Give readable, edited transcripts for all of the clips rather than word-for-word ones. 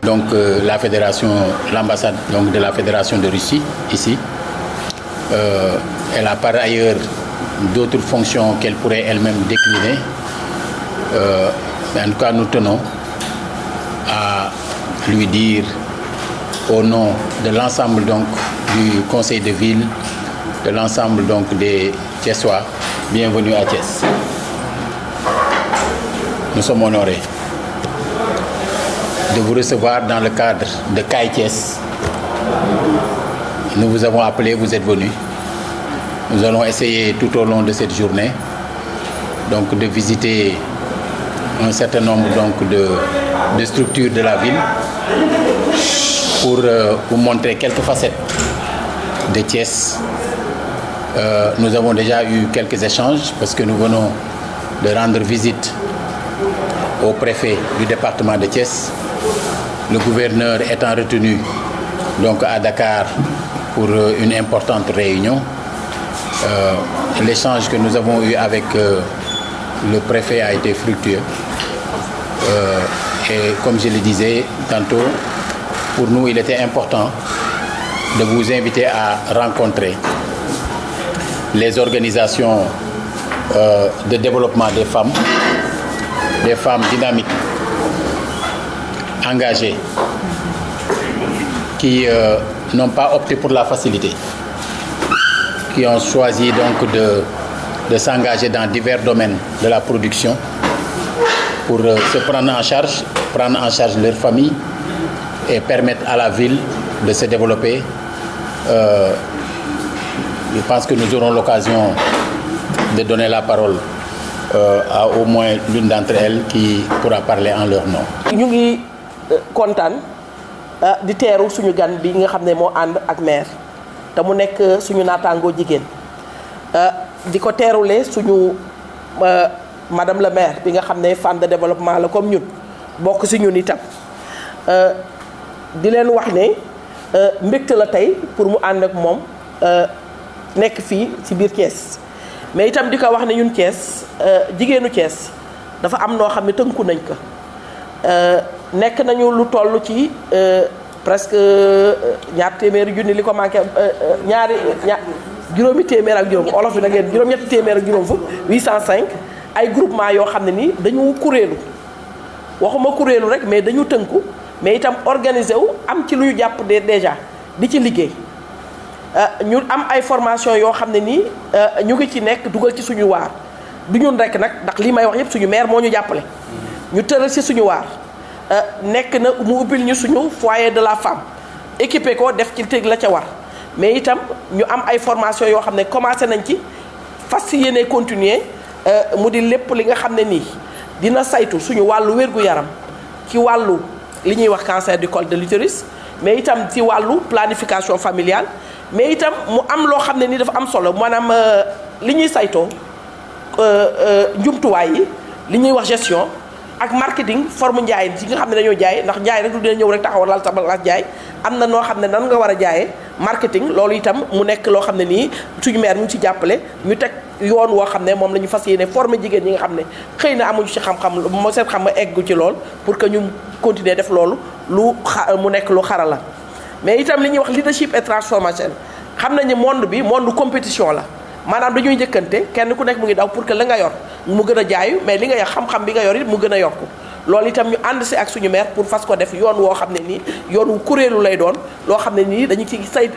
Donc la fédération, l'ambassade donc de la Fédération de Russie ici, elle a par ailleurs d'autres fonctions qu'elle pourrait elle-même décliner. Mais en tout cas, nous tenons à lui dire au nom de l'ensemble donc du conseil de ville, de l'ensemble donc des Thiessois, bienvenue à Thiès. Nous sommes honorés de vous recevoir dans le cadre de CAI Thiès. Nous vous avons appelé, vous êtes venus. Nous allons essayer tout au long de cette journée donc de visiter un certain nombre donc de structures de la ville pour vous montrer quelques facettes de Thiès. Nous avons déjà eu quelques échanges parce que nous venons de rendre visite au préfet du département de Thiès. Le gouverneur étant retenu donc à Dakar pour une importante réunion. L'échange que nous avons eu avec le préfet a été fructueux. Et comme je le disais tantôt, pour nous, il était important de vous inviter à rencontrer les organisations de développement des femmes dynamiques, engagées, qui n'ont pas opté pour la facilité, qui ont choisi donc de s'engager dans divers domaines de la production pour se prendre en charge leur famille et permettre à la ville de se développer. Je pense que nous aurons l'occasion de donner la parole à au moins l'une d'entre elles qui pourra parler en leur nom. Ñu ngi kontaan di teeru suñu gan bi nga xam ne moo ànd ak maire te mu nekk suñu naataangoo jigéen di ko teerule suñu madame la maire bi nga xam ne femme de développement la comme ñun bokk si ñun itam di leen wax ne mbégte la tey pour mu ànd ak moom nekk fii ci biir Thiès mais itam di ko wax ne ñun Thiès jigéenu Thiès dafa am noo xam ne tënku nañ ko nekk nañu lu toll ci presque ñaar téeméeri junni li ko manqué juróomi téeméer ak juróom olof bi na ngeen juróom-ñetti téeméer ak juróom fukk 805 ay groupement yoo xam ne nii dañu kuréelu waxuma kuréelu rek mais dañu tënku mais itam organisé wu am ci lu ñu jàpp déjà di ci liggéey ñu am ay formation yoo xam ne nii ñu ngi ci nekk dugal ci suñu waar du ñun rek nag ndax lii may wax yëpp suñu maire moo ñu jàppale ñu tëral ci suñu waar nekk na mu ubbil ñu suñu foyer de la femme équipé ko def ci tëg la ca war mais itam ñu am ay formation yoo xam ne commencé nañ ci fas yéene continuer mu di lépp li nga xam ne nii dina saytu suñu wàllu wér-gu-yaram ci wàllu li ñuy wax cancer du col de l'utérus mais itam ci wàllu planification familiale mais itam mu am loo xam ne nii dafa am solo maanaam li ñuy saytoo njumtuwaay yi li ñuy wax gestion ak marketing forme njaay ci nga xam ne dañoo jaay ndax jaay rek du dina ñëw rek taxaw lal sa balaas jaay am na noo xam ne nan nga war a jaayee marketing loolu itam mu nekk loo xam ne nii suñu maire mu ngi ci jàppale ñu teg yoon woo xam ne moom la ñu fas yéene former jigéen ñi nga xam ne xëy na amuñu ci xam-xam moo seen xam nga eggu ci lool pour que ñu continuer def loolu mu nekk lu xarala mais itam li ñuy wax leadership et transformation xam nañu monde bi monde compétition la maanaam dañuy njëkkante kenn ku nekk mu ngi daw pour que la nga yor mu gën a jaayu mais li nga yor xam-xam bi nga yor it mu gën a yokku loolu itam ñu ànd si ak suñu maire pour fas ko def yoon woo xam ne nii yoon wu kuréelu lay doon loo xam ne nii dañu ci say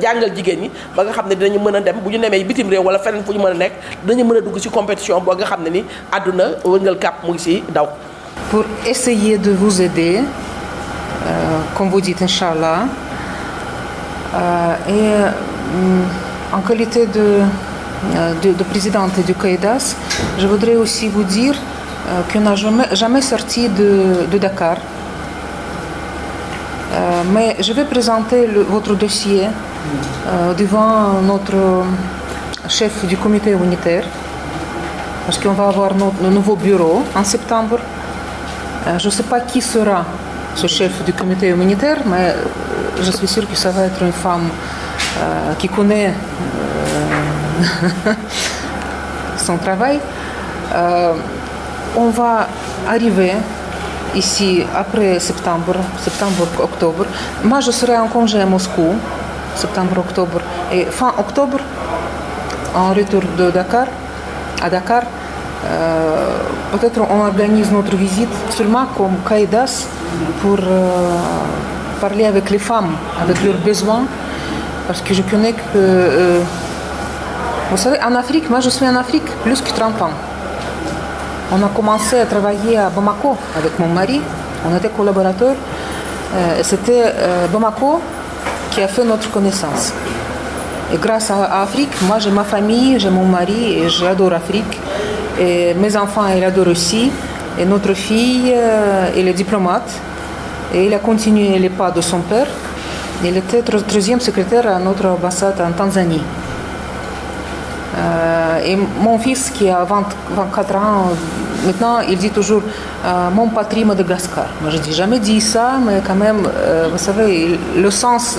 jàngal jigéen ñi ba nga xam ne dinañu mën a dem bu ñu nemee bitim réew wala feneen fu ñu mën a nekk dinañu mën a dugg ci compétition boo nga xam ne ni àdduna wëngal kàpp mu ngi si daw. Pour essayer de vous aider, comme vous dites, Inch'Allah, en qualité de présidente du CAIDAS, je voudrais aussi vous dire qu'on n'a jamais sorti de Dakar. Mais je vais présenter votre dossier devant notre chef du comité humanitaire, parce qu'on va avoir le nouveau bureau en septembre. Je ne sais pas qui sera ce chef du comité humanitaire, mais je suis sûre que ça va être une femme qui connaît son travail. On va arriver ici après septembre-octobre. Moi, je serai en congé à Moscou, septembre-octobre. Et fin octobre, en retour de Dakar, à Dakar, peut-être on organise notre visite seulement comme Caïdas pour parler avec les femmes, avec leurs besoins, parce que je connais que, vous savez, en Afrique, moi je suis en Afrique plus que 30 ans. On a commencé à travailler à Bamako avec mon mari, on était collaborateurs, c'était Bamako qui a fait notre connaissance. Et grâce à Afrique, moi j'ai ma famille, j'ai mon mari et j'adore l'Afrique. Et mes enfants, ils adorent aussi. Et notre fille, elle est diplomate. Et il a continué les pas de son père. Il était 13e secrétaire à notre ambassade en Tanzanie. Et mon fils qui a 24 ans, maintenant, il dit toujours mon patrie Madagascar. Moi, je n'ai jamais dit ça, mais quand même, vous savez, le sens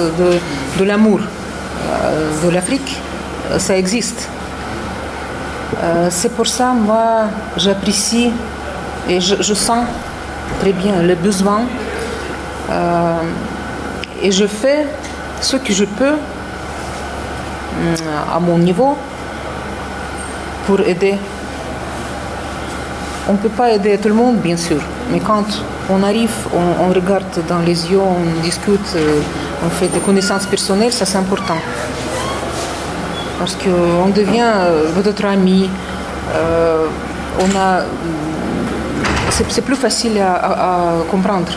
de l'amour de l'Afrique, ça existe. C'est pour ça, moi, j'apprécie et je sens très bien les besoins. Et je fais ce que je peux à mon niveau pour aider. On ne peut pas aider tout le monde, bien sûr, mais quand on arrive, on regarde dans les yeux, on discute, on fait des connaissances personnelles, ça c'est important. Parce qu'on devient votre ami, c'est plus facile à comprendre.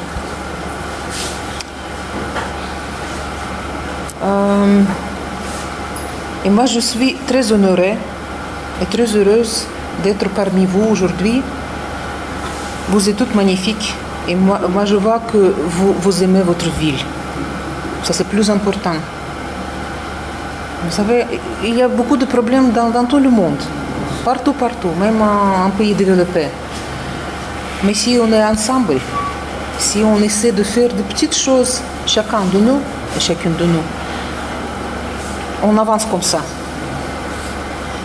Et moi, je suis très honorée et très heureuse d'être parmi vous aujourd'hui. Vous êtes toutes magnifiques et moi je vois que vous aimez votre ville. Ça, c'est plus important. Vous savez, il y a beaucoup de problèmes dans tout le monde, partout, même en pays développé. Mais si on est ensemble, si on essaie de faire de petites choses, chacun de nous et chacune de nous, on avance comme ça.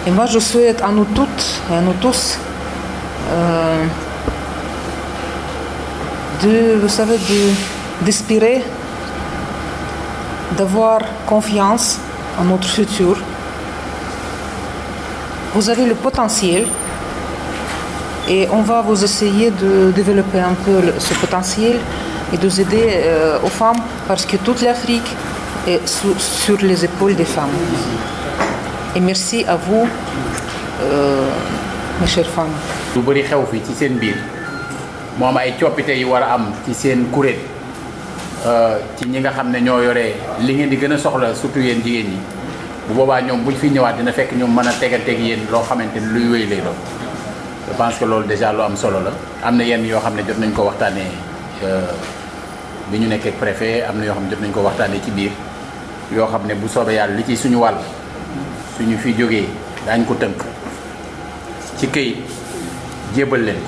Et moi, je souhaite à nous toutes et à nous tous d'espérer, d'avoir confiance en notre futur. Vous avez le potentiel et on va vous essayer de développer un peu ce potentiel et de vous aider aux femmes parce que toute l'Afrique est sur les épaules des femmes. Et merci à vous, mes chères femmes. lu bëri xew fi ci seen biir moo am ay coppite yu war a am ci seen kuréel ci ñi nga xam ne ñoo yore li ngeen di gën a soxla surtout yéen jigéen ñi bu boobaa ñoom buñ fi ñëwaat dina fekk ñoom mën a teganteeg yéen loo xamante ni luy wéy lay doon. Je pense que loolu déjà lu am solo la am na yenn yoo xam ne jot nañ ko waxtaanee bi ñu nekkee ak préfet am na yoo xam ne jot nañ ko waxtaanee ci biir yoo xam ne bu soobee yàlla li ci suñu wàll suñu fi jógee daañ ko tënk ci këyit jébal leen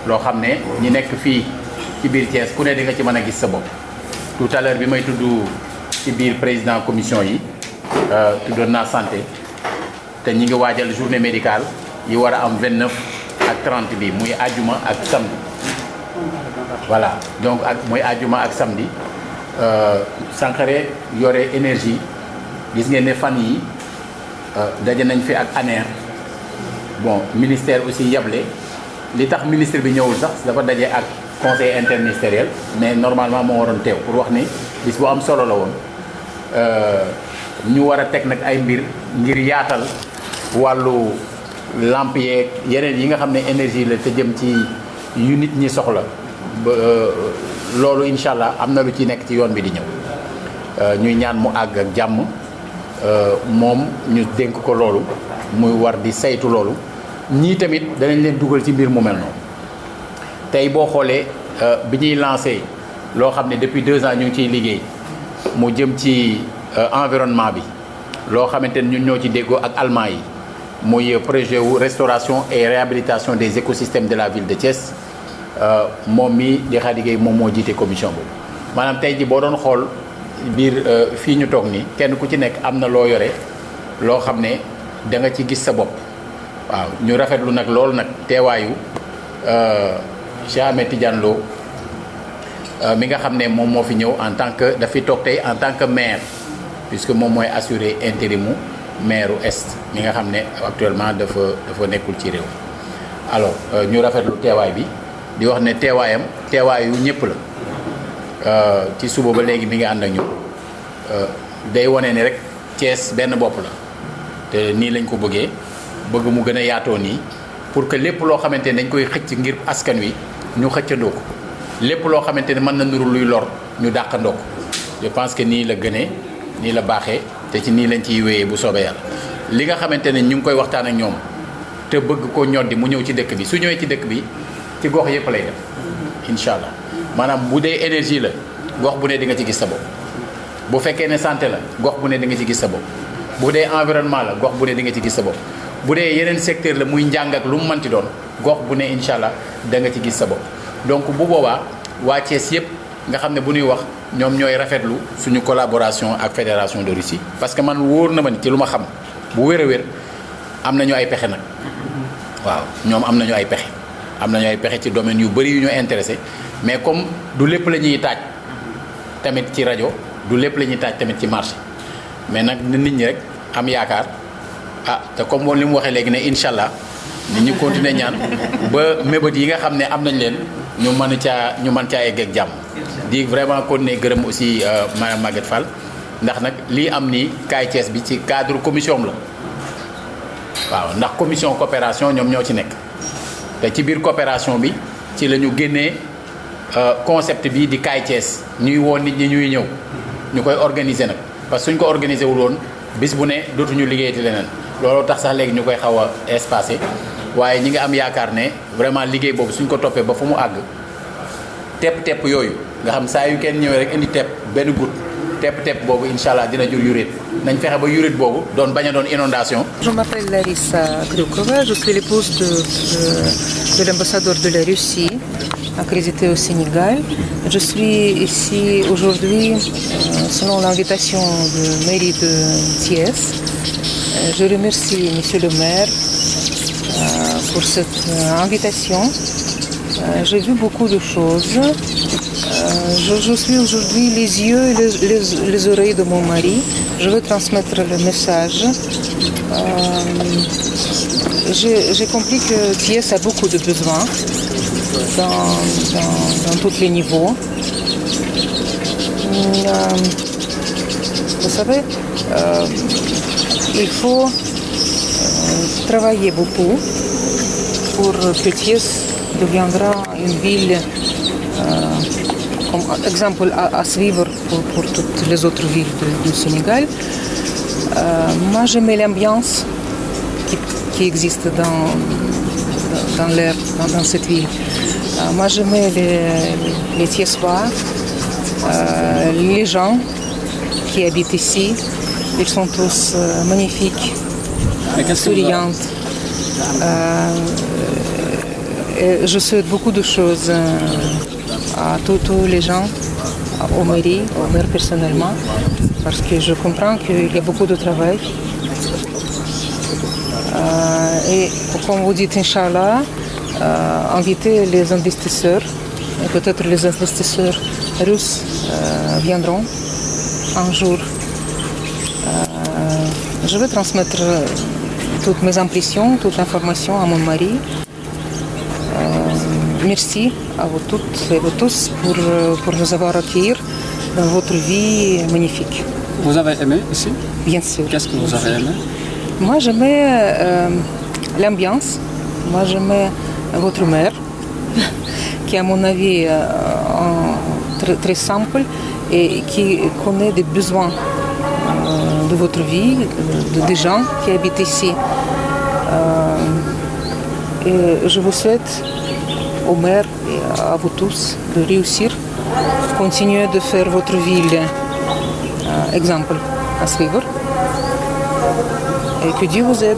loo xam ne ñi nekk fii ci biir Thiès ku ne di nga ci mën a gis sa bopp. Tout à l'heure bi may tudd ci biir président commission yi tuddoon naa santé te ñi ngi waajal journée médicale yi war a am 29 ak 30 bi muy àjjuma ak samedi. Voilà donc muy àjjuma ak samedi Sankhare yore énergie gis ngeen ne fan yi daje nañ fi ak ANER bon ministère aussi yable li tax ministre bi ñëwul sax dafa daje ak conseil interministériel mais normalement moo waroon teew pour wax ni bis bu am solo la woon ñu war a teg nag ay mbir ngir yaatal wàllu lampe yeeg yeneen yi nga xam ne énergie la te jëm ci yu nit ñi soxla ba loolu incha allah am na lu ci nekk ci yoon bi di ñëw ñuy ñaan mu àgg ak jàmm moom ñu dénk ko loolu muy war di saytu loolu ñii tamit danañ leen dugal ci mbir mu mel noonu tey boo xoolee bi ñuy lancé loo xam ne depuis 2 ans ñu ngi ciy liggéey mu jëm ci environnement bi loo xamante ne ñun ñoo ci déggoo ak allemand yi muy projet wu restauration et réhabilitation des écosystèmes de la ville de Thiès moom mi di Khady Gueye moom moo jiite commission boobu maanaam tey ji boo doon xool biir fii ñu toog nii kenn ku ci nekk am na loo yore loo xam ne da nga ci gis sa bopp waaw ñu rafetlu nag loolu nag teewaayu Cheikh Ahmed Tidiane Lo mi nga xam ne moom moo fi ñëw en tant que dafi toog tey en tant que maire puisque moom mooy assurer intérimu maire est mi nga xam ne actuellement dafa nekkul ci réew. alors ñu rafetlu teewaay bi di wax ne teewaayu ñëpp la ci suba ba léegi mi ngi ànd ak ñu day wane ni rek Thiès benn bopp la te nii lañ ko bëggee bëgg mu gën a yaatoo nii pour que lépp loo xamante ne dañ koy xëcc ngir askan wi ñu xëccandoo ko lépp loo xamante ne mën na nuru luy lor ñu dàqandoo ko je pense que nii la gënee nii la baaxee te ci nii lañ ciy wéyee bu soobee yàlla li nga xamante ne ñu ngi koy waxtaan ak ñoom te bëgg ko ñoddi mu ñëw ci dëkk bi su ñëwee ci dëkk bi ci gox yëpp lay def incha allah maanaam bu dee énergie la gox bu ne di nga ci gis sa bopp bu fekkee ne santé la gox bu ne di nga ci gis sa bopp bu dee environnement la gox bu ne di nga ci gis sa bopp bu dee yeneen secteur la muy njàng ak lu mu mënti doon gox bu ne incha allah da nga ci gis sa bopp donc bu boobaa waa Thiès yëpp nga xam ne bu ñuy wax ñoom ñooy rafetlu suñu collaboration ak fédération de Russie parce que man wóor na ma ni ci lu ma xam bu wér a wér am nañu ay pexe nag waaw ñoom am nañu ay pexe ci domaine yu bëri yu ñu intéressé mais comme du lépp la ñuy taaj tamit ci rajo du lépp la ñuy taaj tamit ci marché mais nag nit ñi rek am yaakaar te comme moom li mu waxee léegi ne incha allah nit ñi continuer ñaan ba mébét yi nga xam ne am nañ leen ñu mën caa egg ak jàmm di vraiment continuer gërëm aussi madame Maguette Fall ndax nag lii am nii kaay Thiès bi ci cadre commission la waaw ndax commission coopération ñoom ñoo ci nekk te ci biir coopération bi ci la ñu génnee concept bi di kaay Thiès ñuy woo nit ñi ñuy ñëw ñu koy organiser nag parce que suñ ko organiser wul woon bis bu ne dootuñu liggéeyati leneen looloo tax sax léegi ñu koy xaw a espacé waaye ñi nga am yaakaar ne vraiment liggéey boobu suñ ko toppee ba fu mu àgg tepp yooyu nga xam saa yu kenn ñëwee rek indi tepp benn goutte tepp boobu incha allah dina jur yuréet nañ fexe ba yuréet boobu doon bañ a doon inondation. Je m'appelle Larissa Kryukova, je suis l'épouse de l'ambassadeur de la Russie accrédité au Sénégal. Je suis ici aujourd'hui selon l'invitation de mairie de Thiès. Je remercie Monsieur le maire pour cette invitation. J'ai vu beaucoup de choses. Je suis aujourd'hui les yeux et les oreilles de mon mari. Je veux transmettre le message. J'ai compris que Thiès a beaucoup de besoins dans tous les niveaux. Vous savez, il faut travailler beaucoup pour que Thiès deviendra une ville comme exemple à suivre pour toutes les autres villes du Sénégal. Moi, j'aimais l'ambiance qui existe dans l'air, dans cette ville. Moi, j'aimais les Thiessois, les gens qui habitent ici. Ils sont tous magnifiques, souriants. Et je souhaite beaucoup de choses à tous les gens, au maire personnellement, parce que je comprends qu'il y a beaucoup de travail. Et comme vous dites, Inch'Allah, inviter les investisseurs, et peut-être les investisseurs russes viendront un jour. Je vais transmettre toutes mes impressions, toute l'information à mon mari. Merci à vous toutes et vous tous pour nous avoir accueillis dans votre vie magnifique. Vous avez aimé ici? Bien sûr. Qu'est-ce que vous avez aimé? Moi, j'aimais l'ambiance. Moi, j'aimais votre mère, qui, à mon avis, très, très simple et qui connaît des besoins de votre vie, des gens qui habitent ici. Et je vous souhaite, au maire et à vous tous, de réussir, continuer de faire votre ville exemple à suivre. Et que Dieu vous aide.